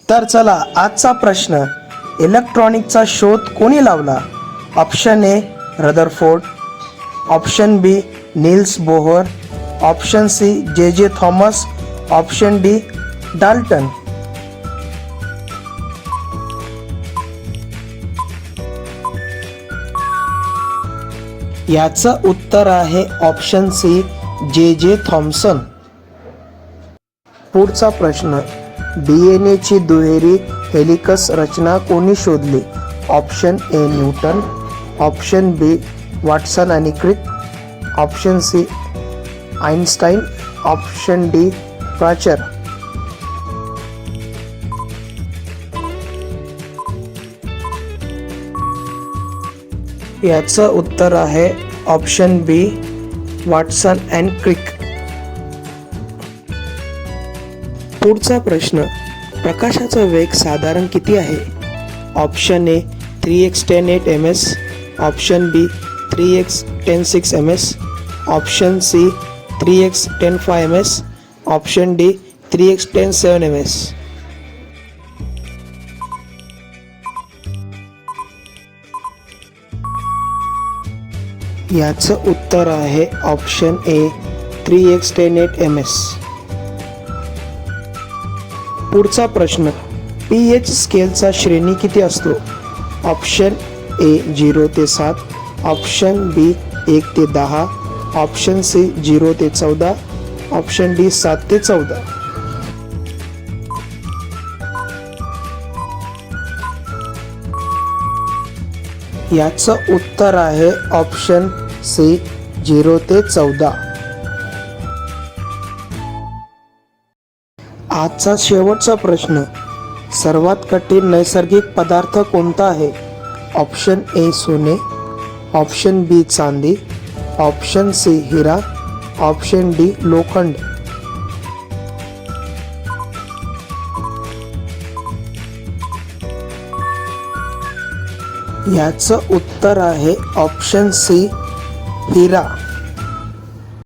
तर चला आजचा प्रश्न, इलेक्ट्रॉनिकचा शोध कोणी लावला? Option A Rutherford, option B Niels Bohr, option C J J Thomas, option D Dalton. याचं उत्तर आहे option C J J Thomson. पुढचा प्रश्न, DNA ची दुहेरी हेलिकस रचना कोणी शोधली? Option A Newton, option B Watson आणि Crick, option C Einstein, option D प्राचर. याचं उत्तर आहे option B Watson and Crick. पुढचा प्रश्न, प्रकाशाचा वेग साधारण किती आहे? Option A 3x10⁸ ms, option B 3x10⁶ ms, option C 3x10⁵ ms, option D 3x10⁷ ms. याचं उत्तर आहे ऑप्शन ए 3x10⁸ ms. पुढचा प्रश्न, pH स्केलचा श्रेणी किती असतो? ऑप्शन ए 0 ते 7, ऑप्शन बी 1 ते 10, ऑप्शन सी 0 ते 14, ऑप्शन डी 7 ते 14. याचं उत्तर आहे ऑप्शन सी 0 ते 14. आजचा शेवटचा प्रश्न, सर्वात कठीण नैसर्गिक पदार्थ कोणता आहे? ऑप्शन ए सोने, ऑप्शन बी चांदी, ऑप्शन सी हिरा, ऑप्शन डी लोखंड. याचं उत्तर आहे ऑप्शन सी हिरा.